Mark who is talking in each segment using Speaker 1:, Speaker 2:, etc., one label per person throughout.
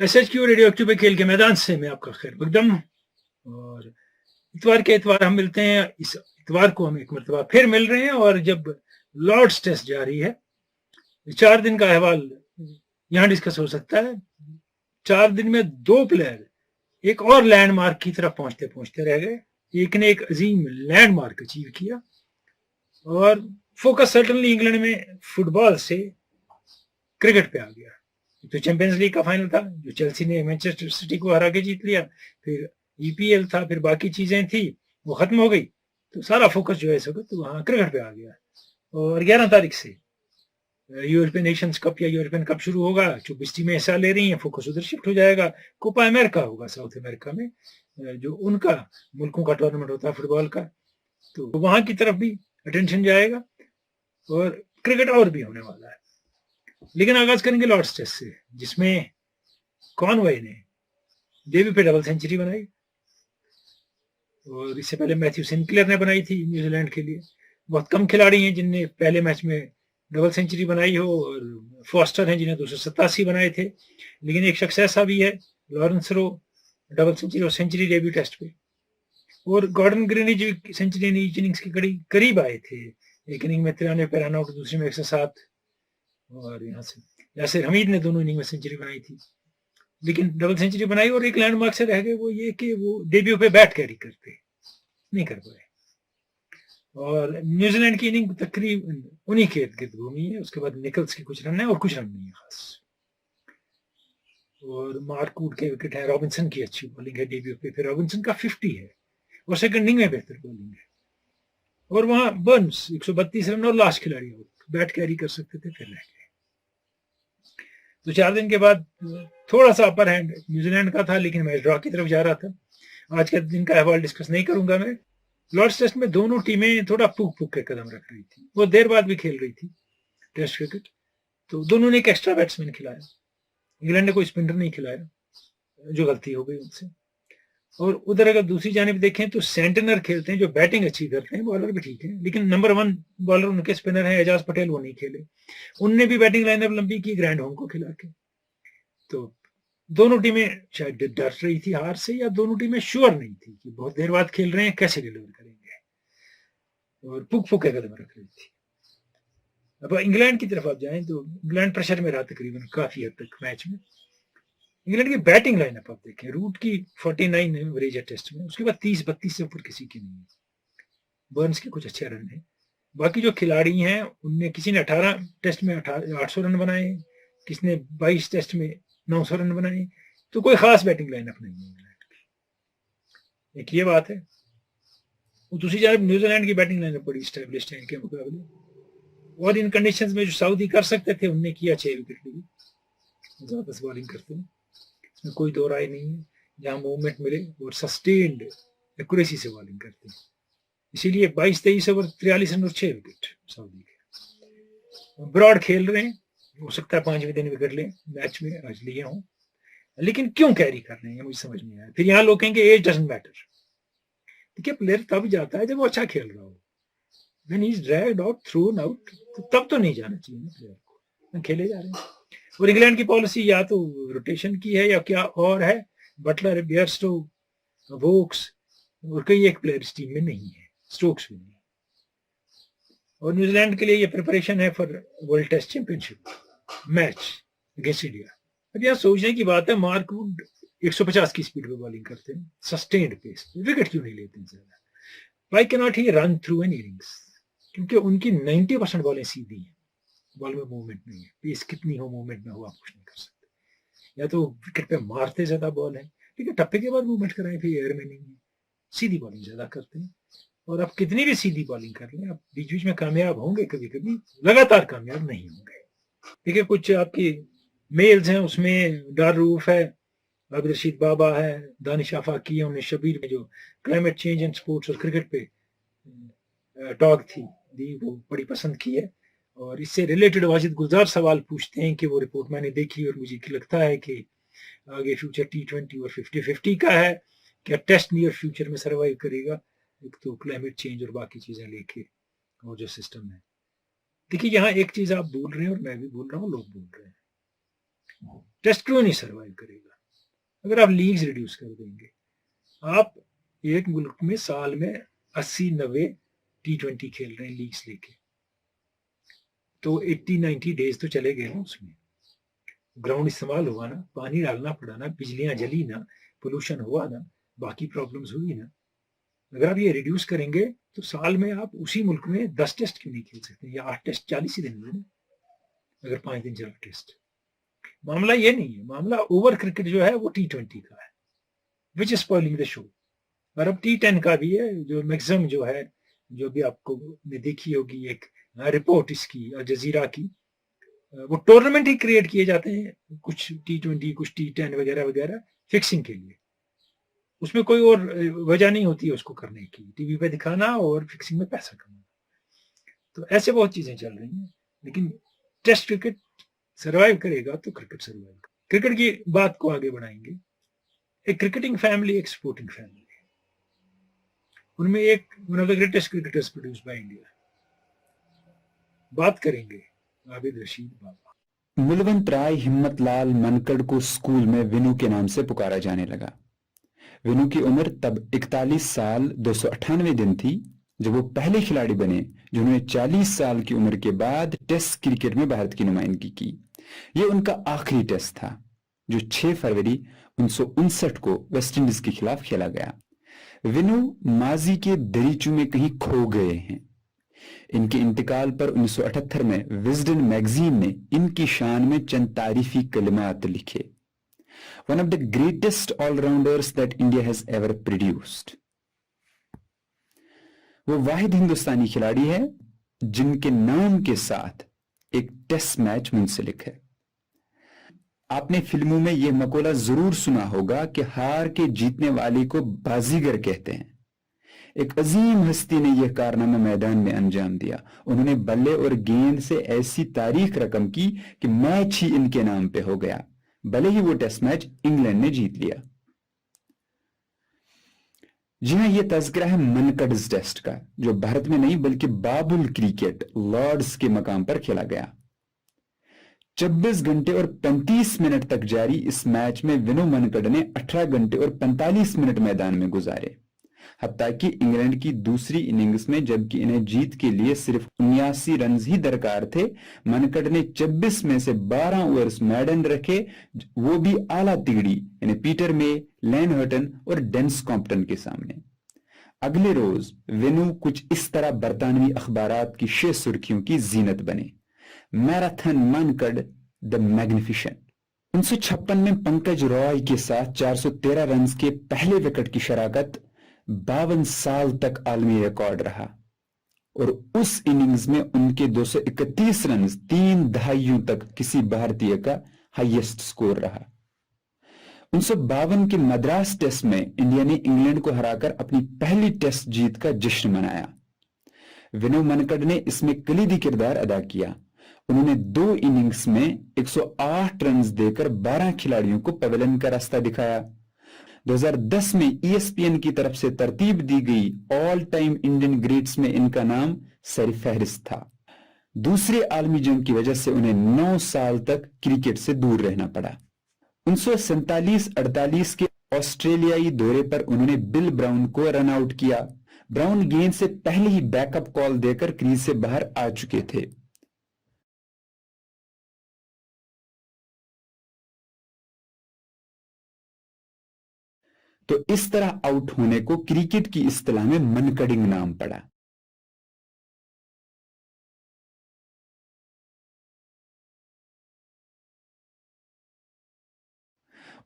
Speaker 1: SHQ radio active पे खेल के मैदान से मैं आपका खैर मकदम। और इतवार के इतवार हम मिलते हैं। इस इतवार को हम एक मरतबा फिर मिल रहे हैं और जब लॉर्ड्स टेस्ट जारी है, 4 दिन का अहवाल यहाँ डिस्कस हो सकता है। 4 दिन में 2 प्लेयर एक और लैंडमार्क की तरफ पहुंचते पहुंचते रह गए। एक ने एक अजीम लैंडमार्क अचीव किया और फोकस सर्टनली इंग्लैंड में फुटबॉल से क्रिकेट पे आ गया। तो चैंपियंस लीग का फाइनल था जो चेल्सी ने मैनचेस्टर सिटी को हरा के जीत लिया, फिर EPL था, फिर बाकी चीजें थी वो खत्म हो गई, तो सारा फोकस जो है इस वक्त वहां क्रिकेट पे आ गया। और 11 तारीख से यूरोपियन नेशंस कप या यूरोपियन कप शुरू होगा। 24 टीमें हिस्सा ले रही हैं, फोकस उधर शिफ्ट हो जाएगा। कोपा अमेरिका होगा साउथ अमेरिका में, जो उनका मुल्कों का टूर्नामेंट होता है फुटबॉल का, तो वहां की तरफ भी अटेंशन जाएगा और क्रिकेट और भी होने वाला है। लेकिन आगाज करेंगे लॉर्ड्स टेस्ट से, जिसमें कॉनवे ने डेब्यू पे डबल सेंचुरी बनाई और इससे पहले मैथ्यू सिंक्लेयर ने बनाई थी न्यूजीलैंड के लिए। बहुत कम खिलाड़ी हैं जिनने पहले मैच में डबल सेंचुरी बनाई हो, और फॉस्टर हैं जिन्हें 287 बनाए थे। लेकिन एक शख्स ऐसा भी है, लॉरेंस रो, डबल सेंचुरी और सेंचुरी डेब्यू टेस्ट पे। और गॉर्डन ग्रीनिज सेंचुरी इनिंग्स के करीब आए थे। एक इनिंग में 93 पे रन आउट, दूसरे में 107। और यहाँ से यासिर हमीद ने दोनों इनिंग में सेंचुरी बनाई थी, लेकिन डबल सेंचुरी बनाई और एक लैंडमार्क से रह गए, वो ये कि वो डेब्यू पे बैट कैरी करते नहीं कर पाए। और न्यूजीलैंड की इनिंग तकरीबन उन्हीं के इर्द गिर्द घूमी है। उसके बाद निकल्स के कुछ रन है और कुछ रन नहीं है खास। और मार्क वुड के विकेट है, रॉबिन्सन की अच्छी बॉलिंग है डेब्यू पे, फिर रॉबिन्सन का 50 है और सेकंड इनिंग में बेहतर बॉलिंग है। और वहां बर्न्स 132 रन और लास्ट खिलाड़ी बैट कैरी कर सकते थे, फिर रह गए। तो 4 दिन के बाद थोड़ा सा अपर हैंड न्यूजीलैंड का था, लेकिन मैच ड्रॉ की तरफ जा रहा था। आज के दिन का अहवाल डिस्कस नहीं करूंगा मैं। लॉर्ड्स टेस्ट में दोनों टीमें थोड़ा फूक फूक के कदम रख रही थी, वो देर बाद भी खेल रही थी टेस्ट क्रिकेट। तो दोनों ने एक एक्स्ट्रा बैट्समैन खिलाया, इंग्लैंड ने कोई स्पिनर नहीं खिलाया, जो गलती हो गई उनसे। और उधर अगर दूसरी जानिब देखें तो सेंटनर खेलते हैं जो बैटिंग अच्छी करते हैं, बॉलर भी ठीक है, लेकिन नंबर 1 बॉलर उनके स्पिनर है एजाज पटेल, वो नहीं खेले। उनने भी बैटिंग लाइनअप लंबी की ग्रैंड होम को खिला के। तो दोनों टीमें शायद डर रही थी हार से, या दोनों टीमें श्योर नहीं थी कि बहुत देर बाद खेल रहे हैं कैसे डिलीवर करेंगे, और पुक पुक के कदम रख रही थी। अब इंग्लैंड की तरफ आप जाएं तो इंग्लैंड प्रेशर में रहा तकरीबन काफी हद तक मैच में। इंग्लैंड की बैटिंग लाइनअप आप देखें, रूट की 49 एवरेज है टेस्ट में, उसके बाद 30-32 से ऊपर किसी की नहीं है। बर्न्स के कुछ अच्छे रन हैं, बाकी जो खिलाड़ी हैं उनने, किसी ने 18 टेस्ट में 800 रन बनाए, किसी ने 22 टेस्ट में 900 रन बनाए। तो कोई खास बैटिंग लाइनअप नहीं है इंग्लैंड की, एक ये बात है। दूसरी जानब न्यूजीलैंड की बैटिंग लाइनअप बड़ी स्टैब्लिश्ड है इनके मुकाबले, और इन कंडीशंस में जो सऊदी कर सकते थे उनने किया। 6 विकेट लिए, जबरदस्त बॉलिंग करते हैं, इसमें कोई दो राय नहीं है। जहां मूवमेंट मिले और सस्टेन्ड एक्यूरेसी से बॉलिंग करते हैं, इसीलिए 22-23 ओवर 43 रन और 6 विकेट सऊदी के। ब्रॉड खेल रहे हैं, हो सकता है 5वें दिन विकेट लें मैच में, आज लिए हों, लेकिन क्यों कैरी कर रहे हैं मुझे समझ नहीं आया। फिर यहाँ लोग कहेंगे एज डजंट मैटर। देखिए, प्लेयर तब जाता है जब वो अच्छा खेल रहा हो। When he is dragged out, thrown out, तब तो नहीं जाना चाहिए ना प्लेयर को, खेले जा रहे हैं। और इंग्लैंड की पॉलिसी या तो रोटेशन की है या क्या और है। बटलर, बियरस्टो, वोक्स और कई एक प्लेयर इस टीम में नहीं है, स्टोक्स भी नहीं। और न्यूजीलैंड के लिए ये प्रिपरेशन है for world test championship match against India. अब यहाँ सोचने की बात है, मार्क वुड 150 की स्पीड पे बॉलिंग करते हैं, सस्टेन्ड पेस, विकेट क्यों नहीं लेते ज्यादा? Why can not he run through an innings? क्योंकि उनकी 90% बॉलें सीधी हैं, बॉल में मूवमेंट नहीं है। पेस कितनी हो, मूवमेंट में हो, आप कुछ नहीं कर सकते। या तो विकेट पे मारते ज्यादा बॉल है, ठीक है, टप्पे के बाद मूवमेंट कराएं, फिर एयर में नहीं है। सीधी बॉलिंग ज्यादा करते हैं, और आप कितनी भी सीधी बॉलिंग कर लें, आप बीच बीच में कामयाब होंगे, कभी कभी लगातार कामयाब नहीं होंगे। ठीक है, कुछ आपकी मेल्स हैं, उसमें डारूफ है, आबिद रशीद बाबा है, दानिश आफाकी है, उन्हें शबीर में जो क्लाइमेट चेंज एंड स्पोर्ट्स और क्रिकेट पे टॉक थी दी, वो बड़ी पसंद की है। और इससे रिलेटेड वाजिद गुलजार सवाल पूछते हैं कि वो रिपोर्ट मैंने देखी और मुझे लगता है कि आगे फ्यूचर T20 और 50-50 का है, क्या टेस्ट नियर फ्यूचर में सर्वाइव करेगा, एक तो क्लाइमेट चेंज और बाकी चीजें लेके, और जो सिस्टम है। देखिए, यहाँ एक चीज आप बोल रहे हैं और मैं भी बोल रहा हूँ, लोग बोल रहे हैं, टेस्ट क्यों नहीं सर्वाइव करेगा? अगर आप लीग्स रिड्यूस कर देंगे, आप एक मुल्क में साल में 80-90 T20 खेल रहे हैं लीग्स लेके, तो 80-90 डेज तो चले गए ना, उसमें ग्राउंड इस्तेमाल हुआ ना, पानी डालना पड़ा ना, बिजलियां जली ना, पोल्यूशन हुआ ना, बाकी प्रॉब्लम्स हुई ना। अगर आप ये रिड्यूस करेंगे तो साल में आप उसी मुल्क में 10 टेस्ट क्यों नहीं खेल सकते, या 8 टेस्ट 40 ही दिन में ना, अगर 5 दिन चला टेस्ट। मामला ये नहीं है, मामला ओवर क्रिकेट जो है वो T20 का है, which is spoiling the show. और अब T10 का भी है, जो मैक्सिमम जो है, जो भी आपको ने देखी होगी एक रिपोर्ट इसकी अल जजीरा की, वो टूर्नामेंट ही क्रिएट किए जाते हैं, कुछ T20 कुछ T10 वगैरह वगैरह फिक्सिंग के लिए, उसमें कोई और वजह नहीं होती है उसको करने की, टीवी पे दिखाना और फिक्सिंग में पैसा कमाना। तो ऐसे बहुत चीजें चल रही हैं, लेकिन टेस्ट क्रिकेट सरवाइव करेगा तो क्रिकेट सरवाइव करेगा। क्रिकेट की बात को आगे बढ़ाएंगे। एक क्रिकेटिंग फैमिली, एक स्पोर्टिंग फैमिली, उनमें एक one of the greatest cricketers produce by India, बात करेंगे आबिद रशीद बाबा।
Speaker 2: मुलवंत राय हिम्मतलाल मनकड़ को स्कूल में विनू के नाम से पुकारा जाने लगा। विनू की उम्र तब 41 साल 298 दिन थी जब वो पहले खिलाड़ी बने जिन्होंने 40 साल की उम्र के बाद टेस्ट क्रिकेट में भारत की नुमाइंदगी की। ये उनका आखिरी टेस्ट था जो 6 फरवरी 1959 को वेस्टइंडीज के खिलाफ खेला गया। विनू माजी के दरीचू में कहीं खो गए हैं। इनके इंतकाल पर 1978 में विजडन मैगजीन ने इनकी शान में चंद तारीफी कलिमात लिखे। One of the greatest all-rounders that India has ever produced. वो वाहिद हिंदुस्तानी खिलाड़ी है जिनके नाम के साथ एक टेस्ट मैच मुंसलिक है। आपने फिल्मों में यह मकोला जरूर सुना होगा कि हार के जीतने वाले को बाजीगर कहते हैं। एक अजीम हस्ती ने यह कारनामा मैदान में अंजाम दिया। उन्होंने बल्ले और गेंद से ऐसी तारीख रकम की कि मैच ही इनके नाम पे हो गया, भले ही वो टेस्ट मैच इंग्लैंड ने जीत लिया। जी हां, यह तज़किरा है मनकड्स टेस्ट का, जो भारत में नहीं बल्कि बाबुल क्रिकेट लॉर्ड्स के मकाम पर खेला गया। 26 घंटे और 35 मिनट तक जारी इस मैच में विनू मनकड़ ने 18 घंटे और 45 मिनट मैदान में गुजारे। हत्ता कि इंग्लैंड की दूसरी इनिंग्स में जबकि इन्हें जीत के लिए सिर्फ 79 रन ही दरकार थे, मनकड़ ने 26 में से 12 ओवर्स मैडन रखे, वो भी आला तिगड़ी यानी पीटर मे, लैन हर्टन और डेंस कॉम्पटन के सामने। अगले रोज विनू कुछ इस तरह बरतानवी अखबारात की 6 सुर्खियों की जीनत बने। Marathon Mankad the magnificent. 1956 में पंकज रॉय के साथ 413 रन के पहले विकेट की शराकत 52 साल तक आलमी रिकॉर्ड रहा और उस इनिंग्स में उनके 231 रन 3 दहाइयों तक किसी भारतीय का हाईएस्ट स्कोर रहा। 1952 के मद्रास टेस्ट में इंडिया ने इंग्लैंड को हराकर अपनी पहली टेस्ट जीत का जश्न मनाया। विनू मनकड़ ने इसमें कलीदी किरदार अदा किया। उन्होंने 2 इनिंग्स में 108 रन देकर 12 खिलाड़ियों को पवेलियन का रास्ता दिखाया। 2010 में ESPN की तरफ से तरतीब दी गई ऑल टाइम इंडियन ग्रेट्स में इनका नाम सरफहरिस्त था। दूसरे आलमी जंग की वजह से उन्हें 9 साल तक क्रिकेट से दूर रहना पड़ा। 1947-48 के ऑस्ट्रेलियाई दौरे पर उन्होंने बिल ब्राउन को रन आउट किया। ब्राउन गेंद से पहले ही बैकअप कॉल देकर क्रीज से बाहर आ चुके थे। तो इस तरह आउट होने को क्रिकेट की इस्तिलाह में मनकडिंग नाम पड़ा।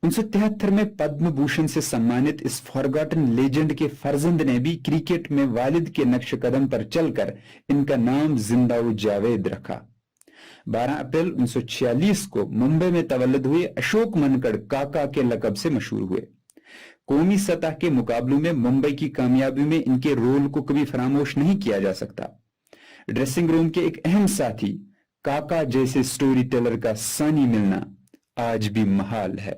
Speaker 2: उनसे 1973 में पद्म भूषण से सम्मानित इस फॉरगॉटन लेजेंड के फर्जंद ने भी क्रिकेट में वालिद के नक्श कदम पर चलकर इनका नाम जिंदाउ जावेद रखा। 12 अप्रैल 1946 को मुंबई में तवल्लुद हुए अशोक मनकड़ काका के लकब से मशहूर हुए। कौमी सतह के मुकाबलों में मुंबई की कामयाबी में इनके रोल को कभी फरामोश नहीं किया जा सकता। ड्रेसिंग रूम के एक अहम साथी काका जैसे स्टोरी टेलर का सानी मिलना आज भी महाल है।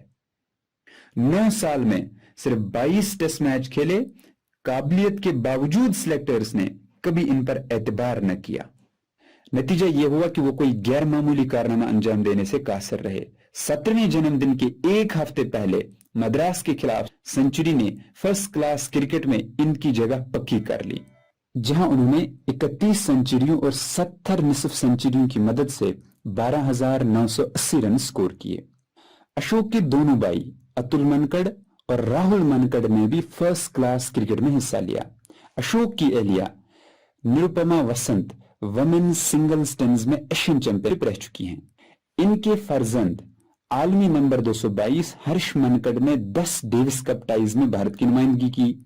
Speaker 2: 9 साल में सिर्फ 22 टेस्ट मैच खेले, काबिलियत के बावजूद सिलेक्टर्स ने कभी इन पर एतबार न किया। नतीजा यह हुआ कि वो कोई गैर मामूली कारनामा अंजाम देने से कासर रहे। 17वें जन्मदिन के एक हफ्ते पहले मद्रास के खिलाफ सेंचुरी ने फर्स्ट क्लास क्रिकेट में इनकी जगह पक्की कर ली, जहां उन्होंने 31 सेंचुरियों और 70 निसफ सेंचुरियों की मदद से 12,980 रन स्कोर किए। अशोक के दोनों भाई अतुल मनकड़ और राहुल मनकड़ ने भी फर्स्ट क्लास क्रिकेट में हिस्सा लिया। अशोक की अहलिया निरुपमा वसंत वमेन सिंगल्स टेनिस में एशियन चैंपियन रह चुकी हैं। इनके फर्जंद आलमी नंबर 222 हर्ष मनकड़ ने 10 डेविस कप टाइज में भारत की नुमाइंदगी की।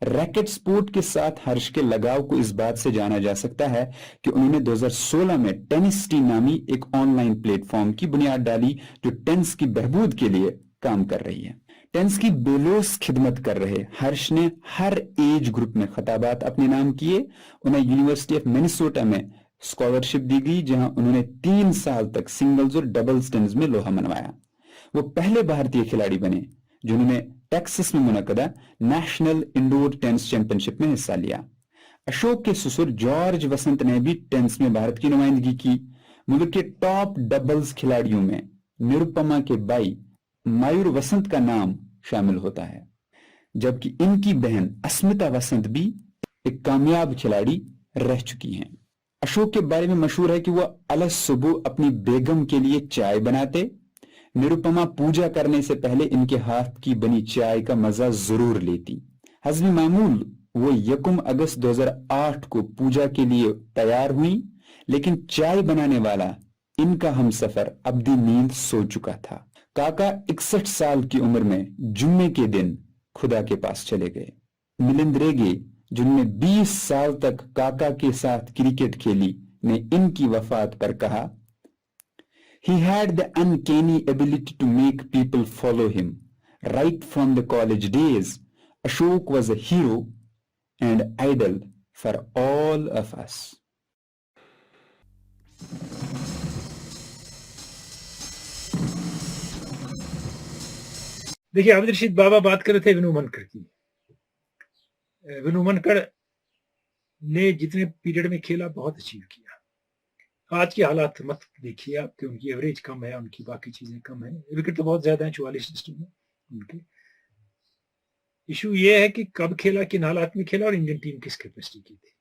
Speaker 2: रैकेट स्पोर्ट के साथ हर्ष के लगाव को इस बात से जाना जा सकता है कि उन्होंने 2016 में टेनिस टी नामी एक ऑनलाइन प्लेटफॉर्म की बुनियाद डाली जो टेनिस की बहबूद के लिए काम कर रही है। टेनिस की बेलोस खिदमत कर रहे हर्ष ने हर एज ग्रुप में खिताबात अपने नाम किए। उन्हें यूनिवर्सिटी ऑफ मिनेसोटा में स्कॉलरशिप दी गई, जहां उन्होंने 3 साल तक सिंगल्स और डबल्स टेनिस में लोहा मनवाया। वो पहले भारतीय खिलाड़ी बने जिन्होंने टेक्सास में मुनक्कदा नेशनल इंडोर टेनिस चैंपियनशिप में हिस्सा लिया। अशोक के ससुर जॉर्ज वसंत ने भी टेनिस में भारत की नुमाइंदगी की। मुल्क के टॉप डबल्स खिलाड़ियों में निरुपमा के भाई मयूर वसंत का नाम शामिल होता है, जबकि इनकी बहन अस्मिता वसंत भी एक कामयाब खिलाड़ी रह चुकी हैं। अशोक के बारे में मशहूर है कि वह अलग सुबह अपनी बेगम के लिए चाय बनाते। निरुपमा पूजा करने से पहले इनके हाथ की बनी चाय का मजा जरूर लेती। हस्बी मामूल वो 1 अगस्त 2008 को पूजा के लिए तैयार हुई, लेकिन चाय बनाने वाला इनका हमसफर अब्दी नींद सो चुका था। काका 61 साल की उम्र में जुम्मे के दिन खुदा के पास चले गए। मिलिंद रेगे जिन्होंने 20 साल तक काका के साथ क्रिकेट खेली ने इनकी वफात पर कहा, He had the uncanny ability to make people follow him. Right from the college days, Ashok was a hero and idol for all of us.
Speaker 1: देखिए, आबिद रशीद बाबा बात कर रहे थे विनू मनकड़ की। विनू मनकड़ ने जितने पीरियड में खेला बहुत अचीव किया। आज के हालात मत देखिए आप कि उनकी एवरेज कम है, उनकी बाकी चीजें कम है, विकेट तो बहुत ज्यादा है 44 टेस्ट में उनके। इशू ये है कि कब खेला, किन हालात में खेला और इंडियन टीम किस कैपेसिटी की थी।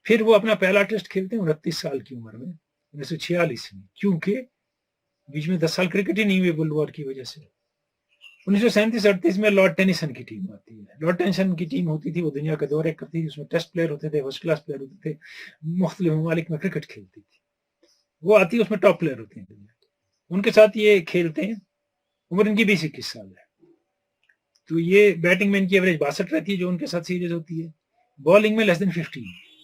Speaker 1: फिर वो अपना पहला टेस्ट खेलते हैं 29 साल की उम्र में 1946 में, क्योंकि बीच में 10 साल क्रिकेट ही नहीं हुई वर्ल्ड वॉर की वजह से। 1937-38 में लॉर्ड टेनिसन की टीम आती है। लॉर्ड टेनिसन की टीम होती थी, वो दुनिया का दौरे करती थी, उसमें टेस्ट प्लेयर होते थे, फर्स्ट क्लास प्लेयर होते थे, मुख्तलिफ ममालिक में क्रिकेट खेलती थी। वो आती है, उसमें टॉप प्लेयर होते हैं दुनिया के, उनके साथ ये खेलते हैं। उम्र इनकी 20-21 साल है। तो ये बैटिंग में इनकी एवरेज 62 रहती है जो उनके साथ सीरीज होती है। बॉलिंग में लेस देन 15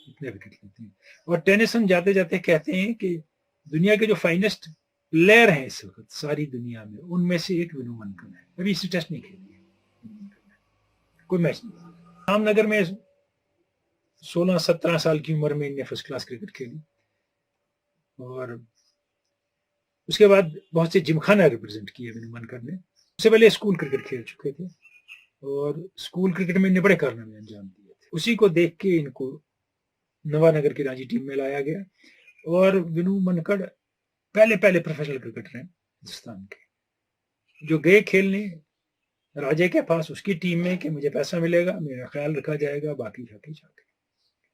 Speaker 1: इतने विकेट लेते हैं। और टेनिसन जाते जाते कहते हैं कि दुनिया के जो फाइनेस्ट प्लेयर हैं इस वक्त सारी दुनिया में, उनमें से एक विनू मनकड़ है। अभी इसी टेस्ट नहीं खेली है, कोई मैच नहीं। रामनगर में 16-17 साल की उम्र में इनने फर्स्ट क्लास क्रिकेट खेली और उसके बाद बहुत से जिमखाना रिप्रेजेंट किए विनू मनकड़ ने। उससे पहले स्कूल क्रिकेट खेल चुके थे और स्कूल क्रिकेट में इन्हें बड़े कारनामे अंजाम दिए थे। उसी को देख के इनको नवानगर की रांची टीम में लाया गया और विनू मनकड़ पहले प्रोफेशनल क्रिकेटर हैं हिंदुस्तान के, जो गए खेलने राजे के पास उसकी टीम में कि मुझे पैसा मिलेगा, मेरा ख्याल रखा जाएगा, बाकी जाके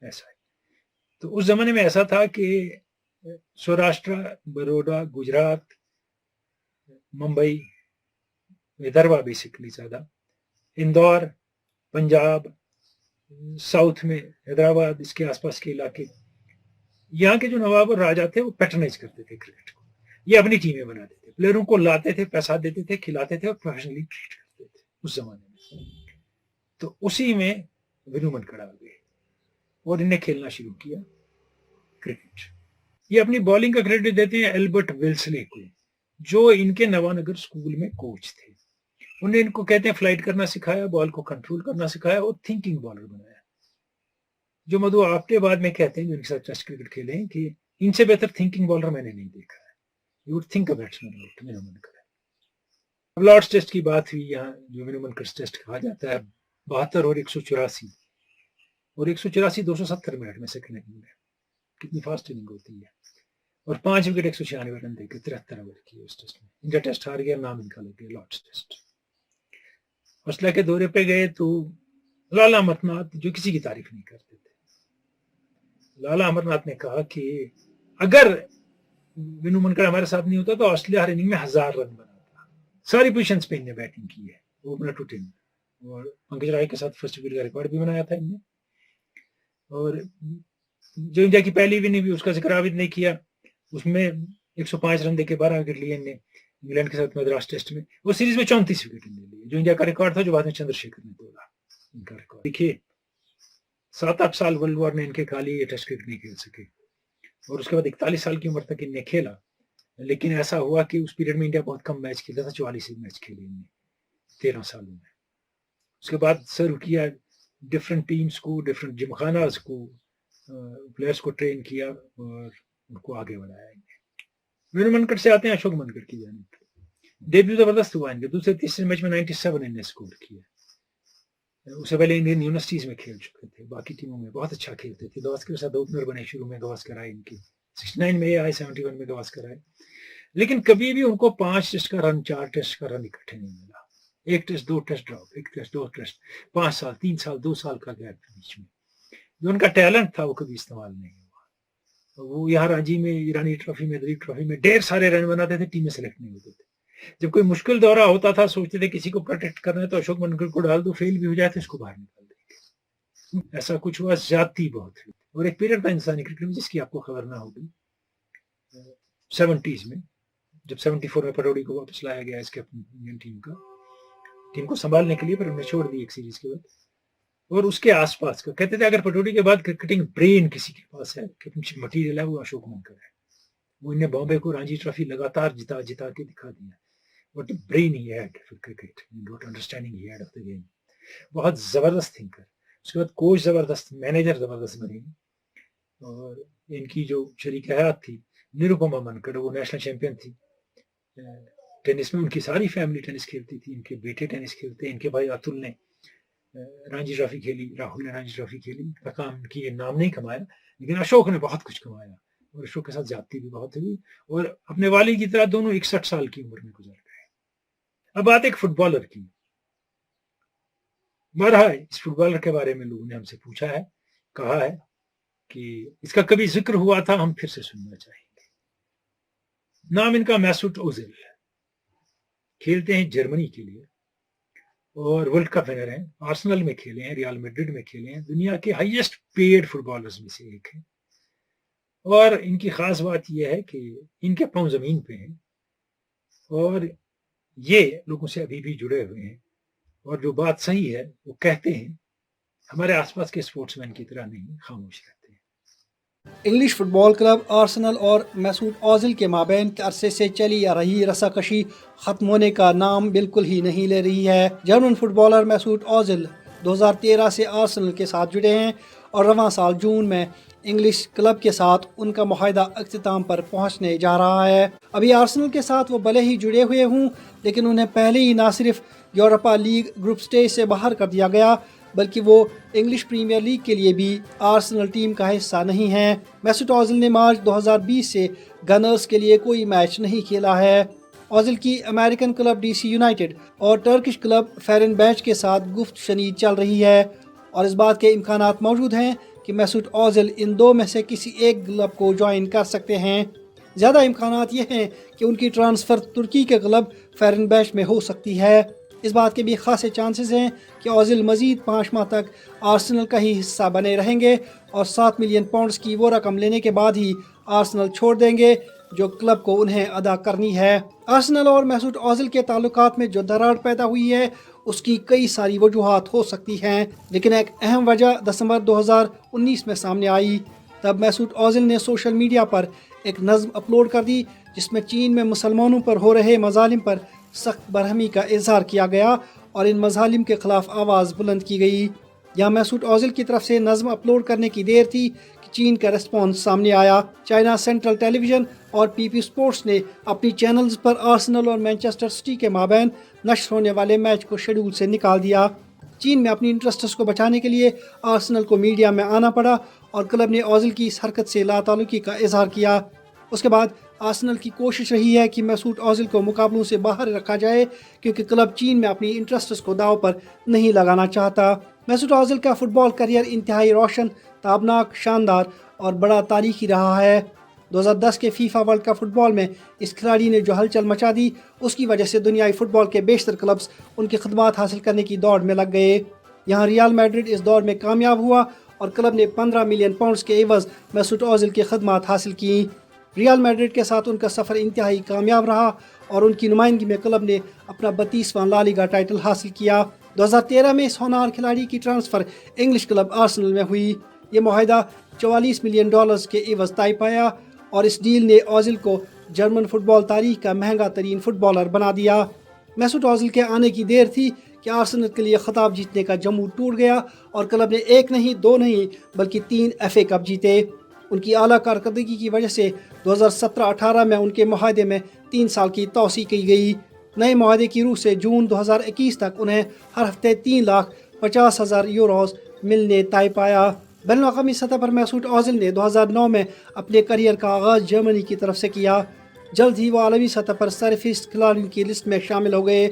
Speaker 1: ऐसा है। तो उस जमाने में ऐसा था कि सौराष्ट्र, बड़ौदा, गुजरात, मुंबई, विदर्भा बेसिकली ज्यादा, इंदौर, पंजाब, साउथ में हैदराबाद, इसके आसपास के इलाके, यहाँ के जो नवाब और राजा थे वो पैटर्नाइज करते थे क्रिकेट को। ये अपनी टीमें बनाते थे, प्लेयरों को लाते थे, पैसा देते थे, खिलाते थे और प्रोफेशनली ट्रीट करते थे उस जमाने में। तो उसी में विनू मनकड़ आ गए और इन्हें खेलना शुरू किया क्रिकेट। ये अपनी बॉलिंग का क्रेडिट देते हैं एल्बर्ट विल्सले को, जो इनके नवानगर स्कूल में कोच थे। उन्हें इनको कहते हैं फ्लाइट करना सिखाया, बॉल को कंट्रोल करना सिखाया और थिंकिंग बॉलर बनाया। जो मधु आपके बाद में कहते हैं जो इनके साथ टेस्ट क्रिकेट खेले हैं कि इनसे बेहतर थिंकिंग बॉलर मैंने नहीं देखा है। You would think a batsman Vinoo Mankad. अब लॉर्ड्स टेस्ट की बात हुई, यहाँ जो विनू मनकड़ टेस्ट कहा जाता है 72 और 184 270 मिनट में सेकंड इनिंग में, कितनी फास्ट इनिंग होती है। और 5 विकेट 196 रन देकर 73 ओवर किए उस टेस्ट में। इनका टेस्ट हार गया, नाम इनका लग गया लॉर्ड्स टेस्ट। ऑस्ट्रेलिया के दौरे पे गए तो लाला अमरनाथ जो किसी की तारीफ नहीं करते थे, लाला अमरनाथ ने कहा कि अगर विनू मनकड़ हमारे साथ नहीं होता तो ऑस्ट्रेलिया हर इनिंग में 1000 रन बनाता। सारी पोजीशन पे इनने बैटिंग की है, ओपनर टू 10, और पंकज राय के साथ फर्स्ट विकेट का रिकॉर्ड भी बनाया था इनने। और जो इंडिया की पहली विनिंग भी उसका जिक्र आविद ने किया, उसमें 105 रन देके 12 विकेट लिए इनने इंग्लैंड के साथ मद्रास टेस्ट में। वो सीरीज में 34 विकेट ले लिए, जो इंडिया का रिकॉर्ड था, जो बाद में चंद्रशेखर ने तोड़ा इनका रिकॉर्ड। देखिए 7-8 साल वर्ल्ड वॉर ने इनके खाली ये टेस्ट क्रिकेट नहीं खेल सके, और उसके बाद 41 साल की उम्र तक इनने खेला। लेकिन ऐसा हुआ कि उस पीरियड में इंडिया बहुत कम मैच खेलता था, 44 मैच खेले इनने 13 सालों में। उसके बाद सर्व किया डिफरेंट टीम्स को, डिफरेंट जिमखानाज को, प्लेयर्स को ट्रेन किया और उनको आगे बढ़ाया इनने। विनू मनकड़ से आते हैं अशोक मनकड़ की जानिब। डेब्यू जबरदस्त हुआ इनके, दूसरे तीसरे मैच में 97 इनने स्कोर किया। उससे पहले इंडियन यूनिवर्सिटीज में खेल चुके थे, बाकी टीमों में बहुत अच्छा खेलते थे। गवास्कर के साथ ओपनर बने, शुरू में गवास्कर आए इनकी 69 में आए, 71 में गवास्कर आए। लेकिन कभी भी उनको 5 टेस्ट का रन, 4 टेस्ट का रन इकट्ठे नहीं मिला। 1 test 2 test drop, 1 test 2 test, 5 साल 3 साल 2 साल का गैप बीच में। जो उनका टैलेंट था वो कभी इस्तेमाल नहीं हुआ। वो यहाँ रांची में, ईरानी ट्रॉफी में, दिलीप ट्रॉफी में ढेर सारे रन बनाते थे, टीम में सेलेक्ट नहीं होते थे। जब कोई मुश्किल दौरा होता था, सोचते थे किसी को प्रोटेक्ट करना है तो अशोक मनकड़ को डाल दो, फेल भी हो जाए तो इसको बाहर निकाल देंगे। ऐसा कुछ हुआ, ज्यादती बहुत हुई। और एक पीरियड था इंसानी क्रिकेट में जिसकी आपको खबर ना होगी, 70s में, जब 74 में पटौड़ी को वापस लाया गया इसके इंडियन टीम को संभालने के लिए, पर उन्हें छोड़ दी एक सीरीज के बाद। और उसके आसपास का कहते थे अगर पटौड़ी के बाद क्रिकेटिंग ब्रेन किसी के पास है, क्रिकेटिंग मटीरियल है, वो अशोक मनकड़ है। वो इन्हें बॉम्बे को रणजी ट्रॉफी लगातार जिता के दिखा दिया। What a brain he had for cricket, what understanding he had of the game. बहुत जबरदस्त थिंकर। उसके बाद कोच जबरदस्त, मैनेजर जबरदस्त बने। और इनकी जो शरीक हयात थी निरुपमा मनकड़, वो नेशनल चैंपियन थी टेनिस में। उनकी सारी फैमिली टेनिस खेलती थी, इनके बेटे टेनिस खेलते, इनके भाई अतुल ने रणजी ट्रॉफी खेली, राहुल ने रणजी ट्रॉफी खेली। रकाम की नाम नहीं कमाया, लेकिन अशोक ने बहुत कुछ कमाया, और अशोक के साथ जाती भी बहुत हुई। और अपने वाली की तरह दोनों 61 साल की उम्र में गुजर गए। अब बात एक फुटबॉलर की। बहरहाल इस फुटबॉलर के बारे में लोगों ने हमसे पूछा है, कहा है कि इसका कभी जिक्र हुआ था, हम फिर से सुनना चाहेंगे। नाम इनका मैसूट ओजिल, खेलते हैं जर्मनी के लिए और वर्ल्ड कप विनर हैं। आर्सेनल में खेले हैं, रियल मैड्रिड में खेले हैं, दुनिया के हाईएस्ट पेड फुटबॉलर्स में से एक है। और इनकी खास बात यह है कि इनके पांव जमीन पे हैं और ये लोगों से अभी भी जुड़े हुए हैं, और जो बात सही है वो कहते हैं। हमारे आसपास के स्पोर्ट्समैन की तरह नहीं, खामोश रहते हैं।
Speaker 3: इंग्लिश फुटबॉल क्लब आर्सेनल और मैसूट ओजिल के माबैन अरसे से चली आ रही रस्साकशी खत्म होने का नाम बिल्कुल ही नहीं ले रही है। जर्मन फुटबॉलर मैसूट ओजिल 2013 से आर्सेनल के साथ जुड़े हैं और रवां साल जून में इंग्लिश क्लब के साथ उनका मुआहदा अख्तिताम पर पहुंचने जा रहा है। अभी आर्सेनल के साथ वो भले ही जुड़े हुए हों, लेकिन उन्हें पहले ही ना सिर्फ यूरोपा लीग ग्रुप स्टेज से बाहर कर दिया गया, बल्कि वो इंग्लिश प्रीमियर लीग के लिए भी आर्सेनल टीम का हिस्सा नहीं है। मैसूट ओजिल ने मार्च 2020 से गनर्स के लिए कोई मैच नहीं खेला है। ओजिल की अमेरिकन क्लब डीसी यूनाइटेड और टर्किश क्लब फेरेनबेच के साथ गुफ्त शनीद चल रही है, और इस बात के इम्कानात मौजूद हैं कि मैसूट ओजिल इन दो में से किसी एक क्लब को ज्वाइन कर सकते हैं। ज़्यादा इम्कानात ये हैं कि उनकी ट्रांसफ़र तुर्की के क्लब फेरेनबेच में हो सकती है। इस बात के भी खासे चांसेस हैं कि ओजिल मज़ीद 5 माह तक आर्सेनल का ही हिस्सा बने रहेंगे और 7 मिलियन पाउंड्स की वो रकम लेने के बाद ही आर्सेनल छोड़ देंगे जो क्लब को उन्हें अदा करनी है। आर्सेनल और मैसूट ओजिल के ताल्लुकात में जो दरार पैदा हुई है उसकी कई सारी वजूहात हो सकती हैं, लेकिन एक अहम वजह दिसंबर 2019 में सामने आई। तब मैसूट ओजिल ने सोशल मीडिया पर एक नज़्म अपलोड कर दी जिसमें चीन में मुसलमानों पर हो रहे मजालिम पर सख्त बरहमी का इजहार किया गया और इन मजालिम के खिलाफ आवाज़ बुलंद की गई। यहाँ मैसूट ओजिल की तरफ से नज़्म अपलोड करने की देर थी कि चीन का रिस्पॉन्स सामने आया। चाइना सेंट्रल टेलीविज़न और पीपी स्पोर्ट्स ने अपनी चैनल्स पर आर्सेनल और मैनचेस्टर सिटी के माबैन नश्र होने वाले मैच को शेड्यूल से निकाल दिया। चीन में अपनी इंटरेस्ट्स को बचाने के लिए आर्सेनल को मीडिया में आना पड़ा और क्लब ने ओजिल की इस हरकत से लाताल्लुकी का इजहार किया। उसके बाद आर्सेनल की कोशिश रही है कि मैसूट ओजिल को मुकाबलों से बाहर रखा जाए क्योंकि क्लब चीन में अपनी इंटरेस्ट्स को दाव पर नहीं लगाना चाहता। मैसूट ओजिल का फुटबॉल करियर इंतहाई रोशन, ताबनाक, शानदार और बड़ा तारीखी रहा है। 2010 के फीफा वर्ल्ड कप फुटबॉल में इस खिलाड़ी ने जो हलचल मचा दी, उसकी वजह से दुनियाई फुटबॉल के बेशतर क्लब्स उनकी खिदमात हासिल करने की दौड़ में लग गए। यहाँ रियल मैड्रिड इस दौड़ में कामयाब हुआ और क्लब ने 15 मिलियन पाउंड्स के एवज मैसूट ओजिल की खिदमात हासिल की। रियल मैड्रिड के साथ उनका सफ़र इंतहाई कामयाब रहा और उनकी नुमाइंदगी में क्लब ने अपना 32वां ला लीगा टाइटल हासिल किया। 2013 में इस होनहार खिलाड़ी की ट्रांसफ़र इंग्लिश क्लब आर्सेनल में हुई। ये मुआहदा $44 मिलियन के एवज तय पाया और इस डील ने ओजिल को जर्मन फुटबॉल तारीख का महंगा तरीन फुटबॉलर बना दिया। मैसूट ओजिल के आने की देर थी कि आर्सेनल के लिए खिताब जीतने का जम्मू टूट गया और क्लब ने 1 नहीं 2 नहीं बल्कि 3 FA कप जीते। उनकी आला कारकर्दगी की वजह से 2017-18 में उनके मुआहदे में 3 साल की तौसी की गई। नए मुआहदे की रूह से जून 2021 तक उन्हें हर हफ्ते €3,50,000 मिलने तय पाया। बैनुल-अक़वामी सतह पर मैसूट ओजिल ने 2009 में अपने करियर का आगाज़ जर्मनी की तरफ से किया। जल्द ही वो आलमी सतह पर सरफिस्ट खिलाड़ियों की लिस्ट में शामिल हो गए।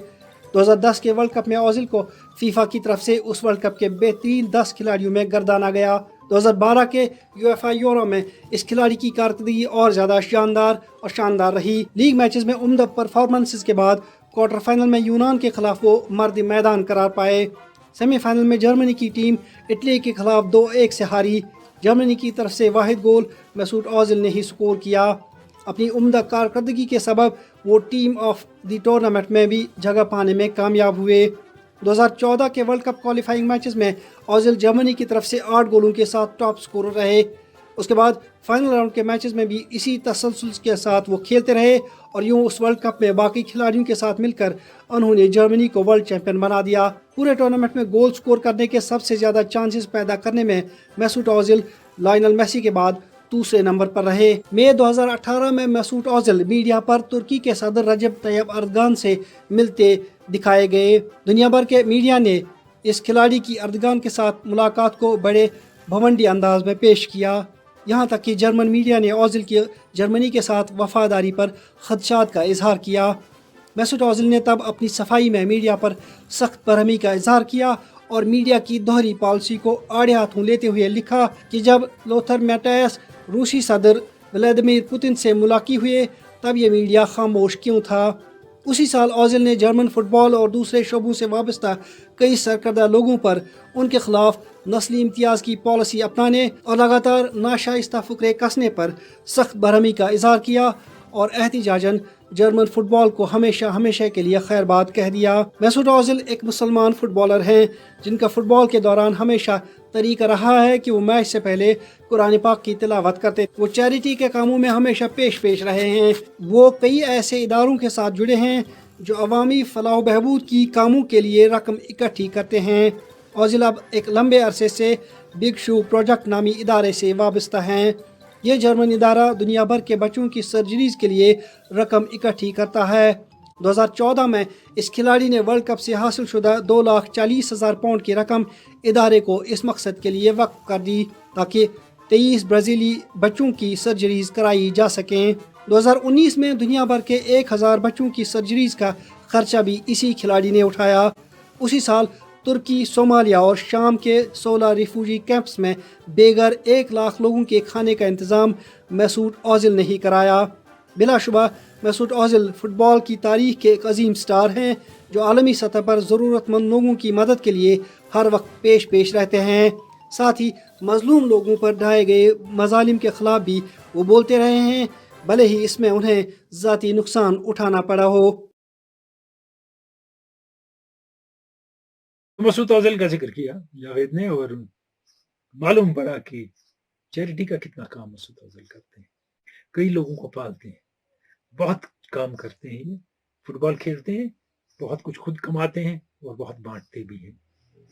Speaker 3: 2010 के वर्ल्ड कप में ओजिल को फीफा की तरफ से उस वर्ल्ड कप के बेहतरीन 10 खिलाड़ियों में गर्दाना गया। 2012 के यूएफए यूरो में इस खिलाड़ी की कारकर्दगी और ज़्यादा शानदार रही। लीग मैचेस में उम्दा परफॉर्मेंसेस के बाद क्वार्टर फाइनल में यूनान के खिलाफ वो मर्द मैदान करार पाए। सेमीफाइनल में जर्मनी की टीम इटली के खिलाफ 2-1 से हारी। जर्मनी की तरफ से वाहिद गोल मैसूट ओजिल ने ही स्कोर किया। अपनी उम्दा कारकर्दगी के सबब वो टीम ऑफ द टूर्नामेंट में भी जगह पाने में कामयाब हुए। 2014 के वर्ल्ड कप क्वालिफाइंग मैचेस में ओजिल जर्मनी की तरफ से 8 गोलों के साथ टॉप स्कोरर रहे। उसके बाद फाइनल राउंड के मैचेस में भी इसी तसलसल के साथ वो खेलते रहे और यूं उस वर्ल्ड कप में बाकी खिलाड़ियों के साथ मिलकर उन्होंने जर्मनी को वर्ल्ड चैंपियन बना दिया। पूरे टूर्नामेंट में गोल स्कोर करने के सबसे ज़्यादा चांसेस पैदा करने में मैसूट ओजिल लायनल मेसी के बाद दूसरे नंबर पर रहे। मई 2018 में मैसूट ओजिल मीडिया पर तुर्की के सदर रजब तैयब अर्दगान से मिलते दिखाए गए। दुनिया भर के मीडिया ने इस खिलाड़ी की अर्दगान के साथ मुलाकात को बड़े भवंडी अंदाज में पेश किया। यहाँ तक कि जर्मन मीडिया ने ओजिल की जर्मनी के साथ वफादारी पर खदशात का इजहार किया। मैसूट ओजिल ने तब अपनी सफाई में मीडिया पर सख्त बरहमी का इजहार किया और मीडिया की दोहरी पॉलिसी को आड़े हाथों लेते हुए लिखा कि जब लोथर मैटायस रूसी सदर व्लादिमीर पुतिन से मुलाकात हुए तब ये मीडिया खामोश क्यों था। उसी साल ओजिल ने जर्मन फुटबॉल और दूसरे शोबों से वाबस्ता कई सरकर्दा लोगों पर उनके खिलाफ नस्ली इम्तियाज़ की पॉलिसी अपनाने और लगातार नाशाइस्ता फुकरे कसने पर सख्त बरहमी का इजहार किया और एहतिजाजन जर्मन फुटबॉल को हमेशा के लिए खैरबाद कह दिया। मैसूट ओजिल एक मुसलमान फुटबॉलर हैं जिनका फुटबॉल के दौरान हमेशा तरीका रहा है कि वो मैच से पहले कुरान पाक की तिलावत करते। वो चैरिटी के कामों में हमेशा पेश रहे हैं। वो कई ऐसे इदारों के साथ जुड़े हैं जो अवामी फलाह बहबूद की कामों के लिए रकम इकट्ठी करते हैं। ओजिल अब एक लंबे अरसे से बिग शू प्रोजेक्ट नामी इदारे से वाबस्ता हैं। ये जर्मन इदारा दुनिया भर के बच्चों की सर्जरीज के लिए रकम इकट्ठी करता है। 2014 में इस खिलाड़ी ने वर्ल्ड कप से हासिल शुदा $2,40,000 की रकम इदारे को इस मकसद के लिए वक्फ कर दी ताकि 23 ब्राज़ीली बच्चों की सर्जरीज कराई जा सकें। 2019 में दुनिया भर के 1,000 बच्चों की सर्जरीज का खर्चा भी इसी खिलाड़ी ने उठाया। उसी साल तुर्की, सोमालिया और शाम के 16 रिफ्यूजी कैंप्स में बेघर 1 लाख लोगों के खाने का इंतज़ाम मैसूट ओजिल ने ही कराया। बिलाशुबा मैसूट ओजिल फुटबॉल की तारीख के एक अजीम स्टार हैं जो आलमी सतह पर ज़रूरतमंद लोगों की मदद के लिए हर वक्त पेश रहते हैं। साथ ही मजलूम लोगों पर ढाए गए मजालिम के खिलाफ भी वो बोलते रहे हैं, भले ही इसमें उन्हें ज़ाती नुकसान उठाना पड़ा हो।
Speaker 1: मैसूट ओजिल का जिक्र किया जावेद ने और मालूम पड़ा कि चैरिटी का कितना काम मैसूट ओजिल करते हैं। कई लोगों को पालते हैं, बहुत काम करते हैं, ये फुटबॉल खेलते हैं, बहुत कुछ खुद कमाते हैं और बहुत बांटते भी हैं।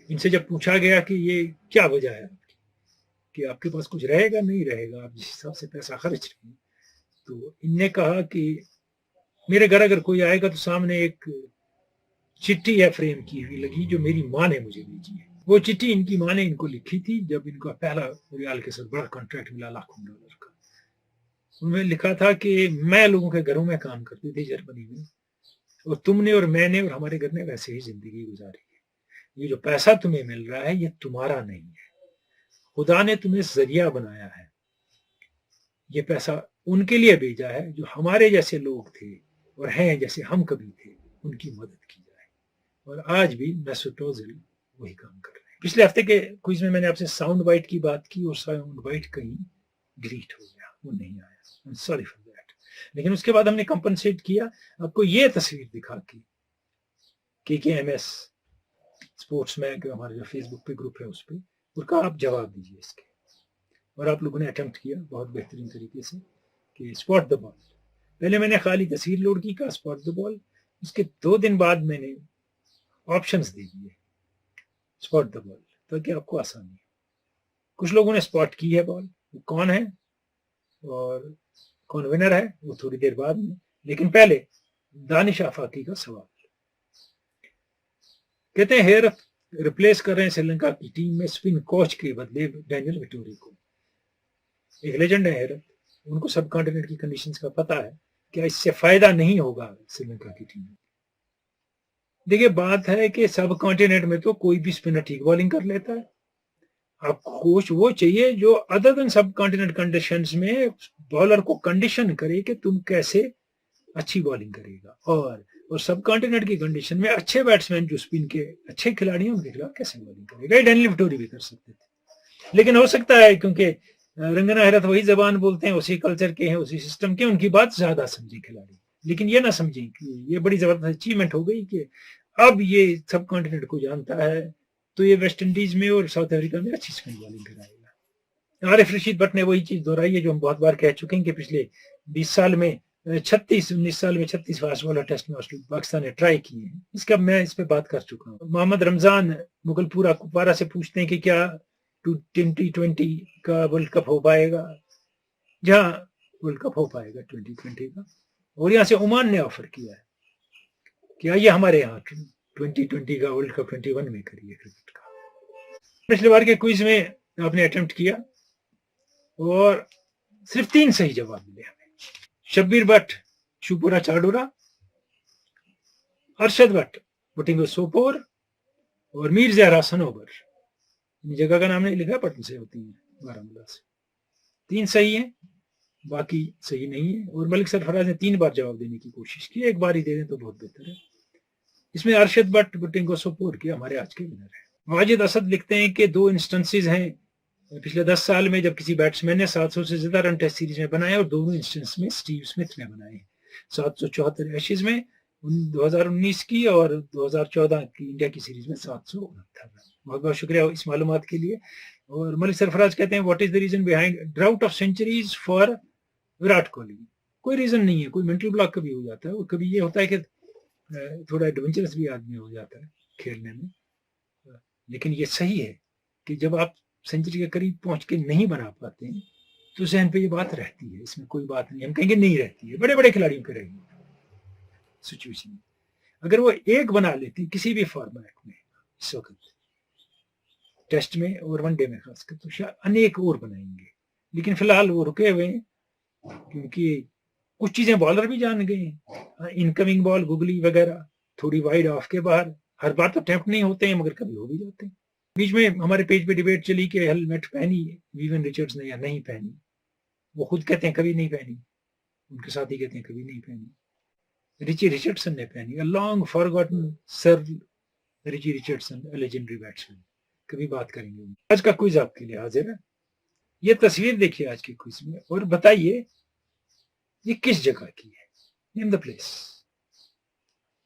Speaker 1: इनसे जब पूछा गया कि ये क्या वजह है आपकी कि आपके पास कुछ रहेगा नहीं रहेगा, आप जिस हिसाब से पैसा खर्च रहे हैं, तो इनने कहा कि मेरे घर अगर कोई आएगा तो सामने एक चिट्ठी है फ्रेम की हुई लगी जो मेरी माँ ने मुझे भेजी है। वो चिट्ठी इनकी माँ ने इनको लिखी थी जब इनका पहला रियाल के साथ बड़ा कॉन्ट्रैक्ट मिला $1,00,000 का। उनमें लिखा था कि मैं लोगों के घरों में काम करती थी जर्मनी में, और तुमने और मैंने और हमारे घर ने वैसे ही जिंदगी गुजारी है। ये जो पैसा तुम्हें मिल रहा है ये तुम्हारा नहीं है, खुदा ने तुम्हें जरिया बनाया है। ये पैसा उनके लिए भेजा है जो हमारे जैसे लोग थे और हैं जैसे हम कभी थे, उनकी मदद की जाए। और आज भी मेसूट ओजिल वही काम कर रहे हैं। पिछले हफ्ते के क्विज में मैंने आपसे साउंड बाइट की बात की और साउंड बाइट कहीं डिलीट हो गया, वो नहीं आया, सॉरी फॉर दैट। लेकिन उसके बाद हमने कंपनसेट किया, आपको ये तस्वीर दिखा के KMS स्पोर्ट्समैन के हमारे जो फेसबुक पे ग्रुप है उस पर, उसका आप जवाब दीजिए इसके। और आप लोगों ने अटेम्प्ट किया बहुत बेहतरीन तरीके से कि स्पॉट द बॉल। पहले मैंने खाली तस्वीर लोड की का स्पॉट द बॉल, उसके 2 दिन बाद मैंने ऑप्शंस दे दिए स्पॉट द बॉल, ताकि आपको आसानी हो। कुछ लोगों ने स्पॉट की है बॉल, वो कौन है और कौन विनर है वो थोड़ी देर बाद में। लेकिन पहले दानिश आफाकी का सवाल। कहते हैं हेयर रिप्लेस कर रहे हैं श्रीलंका की टीम में स्पिन कोच के बदले डैनियल विटोरी को। एक लेजेंड है हेरत, उनको सब कॉन्टिनेंट की कंडीशंस का पता है, क्या इससे फायदा नहीं होगा श्रीलंका की टीम में। देखिए बात है कि सब कॉन्टिनेंट में तो कोई भी स्पिनर ठीक बॉलिंग कर लेता है। आप कोच वो चाहिए जो अदर देन सब कॉन्टिनेंट कंडीशंस में बॉलर को कंडीशन करे कि तुम कैसे अच्छी बॉलिंग करेगा, और सब कॉन्टिनेंट की कंडीशन में अच्छे बैट्समैन जो स्पिन के अच्छे खिलाड़ी हैं उनके खिलाफ कैसे बॉलिंग करेगा। डैनियल विटोरी भी कर सकते थे, लेकिन हो सकता है क्योंकि रंगना हैरत वही जबान बोलते हैं, उसी कल्चर के हैं, उसी सिस्टम के, उनकी बात ज्यादा समझे खिलाड़ी। लेकिन ये ना समझें कि ये बड़ी जबरदस्त अचीवमेंट हो गई कि अब ये सब कॉन्टिनेंट को जानता है, तो ये वेस्ट इंडीज में और साउथ अफ्रीका में अच्छी स्पिन बॉलिंग कराएगा। आरिफ रशीद भट्ट ने वही चीज दोहराई है जो हम बहुत बार कह चुके हैं कि पिछले 20 साल में 19 साल में 36 फास्ट बॉलर टेस्ट में पाकिस्तान ने ट्राई किए हैं। इसका मैं इस पे बात कर चुका हूँ। मोहम्मद रमजान मुगलपुरा कुपवारा से पूछते हैं कि क्या 2020 का वर्ल्ड कप हो पाएगा। जहां वर्ल्ड कप हो पाएगा 2020 का। और यहाँ से ओमान ने ऑफर किया है कि आइए हमारे यहाँ 2020 का वर्ल्ड कप 21 में करिए क्रिकेट का। पिछले बार के क्विज में आपने अटेम्प्ट किया और सिर्फ 3 सही जवाब मिले हमें। शब्बीर भट्ट शुपुरा चाडोरा, अरशद भट्ट बुटिंगो सोपोर और मीर जहरा सनोबर। जगह का नाम नहीं लिखा, पटन से होती है, बारामूला से। 3 सही है, बाकी सही नहीं है। और मलिक सरफराज ने 3 बार जवाब देने की कोशिश की, 1 बार ही दे दें तो बहुत बेहतर है। इसमें अरशद भट्ट बुटिंगो सोपोर के हमारे आज के विनर है। वाजिद असद लिखते हैं कि 2 इंस्टेंसेज हैं पिछले 10 साल में जब किसी बैट्समैन ने 700 से ज्यादा रन टेस्ट सीरीज में बनाए, और दोनों इंस्टेंस में स्टीव स्मिथ ने बनाए। 774 एशेज में 2019 की और 2014 की इंडिया की सीरीज में 769 रन। बहुत बहुत शुक्रिया इस मालूमात के लिए। और मलिक सरफराज कहते हैं what is the reason behind drought of centuries for Virat Kohli. कोई रीजन नहीं है, कोई मेंटल ब्लॉक कभी हो जाता है, और कभी ये होता है कि थोड़ा एडवेंचरस भी आदमी हो जाता है खेलने में। लेकिन ये सही है कि जब आप सेंचुरी के करीब पहुंच के नहीं बना पाते हैं तो जहन पे ये बात रहती है, इसमें कोई बात नहीं, हम कहेंगे नहीं रहती है, बड़े बड़े खिलाड़ियों के रहेगी सिचुएशन। अगर वो एक बना लेते हैं किसी भी फॉर्मेट में इस वक्त, टेस्ट में और वनडे में खासकर, तो शायद अनेक और बनाएंगे। लेकिन फिलहाल वो रुके हुए हैं क्योंकि कुछ चीजें बॉलर भी जान गए हैं, इनकमिंग बॉल गुगली वगैरह थोड़ी वाइड ऑफ के बाहर, हर बार तो अटेम्प्ट नहीं होते हैं मगर कभी हो भी जाते हैं। बीच में हमारे पेज पे डिबेट चली कि हेलमेट पहनी वीवन रिचर्ड्स ने या नहीं पहनी। वो खुद कहते हैं कभी नहीं पहनी, उनके साथी कहते हैं कभी नहीं पहनी। रिची रिचर्डसन ने पहनी, a long forgotten sir Richie Richardson, a legendary batsman. कभी बात करेंगे। आज का क्विज आपके लिए हाजिर है। ये तस्वीर देखिए आज के क्विज में और बताइए ये किस जगह की है। Name the place.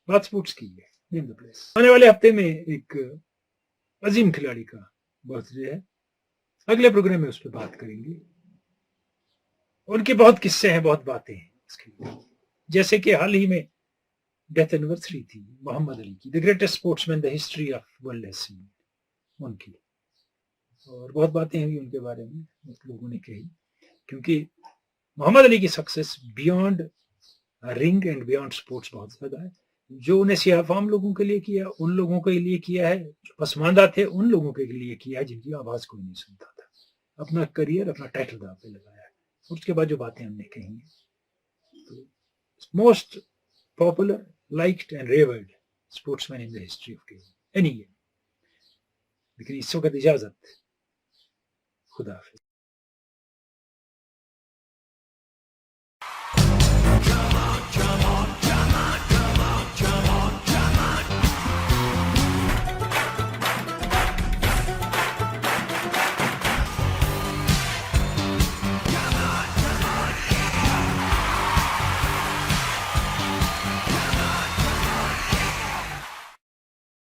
Speaker 1: बात स्पोर्ट्स की है, नेम द प्लेस। आने वाले हफ्ते में एक अजीम खिलाड़ी का बर्थडे है, अगले प्रोग्राम में उस पर बात करेंगे। उनके बहुत किस्से हैं, बहुत बातें हैं इसके लिए। जैसे कि हाल ही में डेथ एनिवर्सरी थी मोहम्मद अली की, the greatest sportsman the history of world has seen, उनकी। और बहुत बातें हुई उनके बारे में, लोगों ने कही, क्योंकि मोहम्मद अली की success beyond ring and beyond sports बहुत ज्यादा है। जो उन्हें सियाफाम लोगों के लिए किया, उन लोगों के लिए किया है जो पसमानदा थे, उन लोगों के लिए किया है जिनकी आवाज कोई नहीं सुनता था। अपना करियर, अपना टाइटल दांव पे लगाया है। उसके बाद जो बातें हमने कही हैं, तो most popular, liked and reward sportsman in the history of game, any game. लेकिन इस वक्त इजाजत, खुदा हाफिज।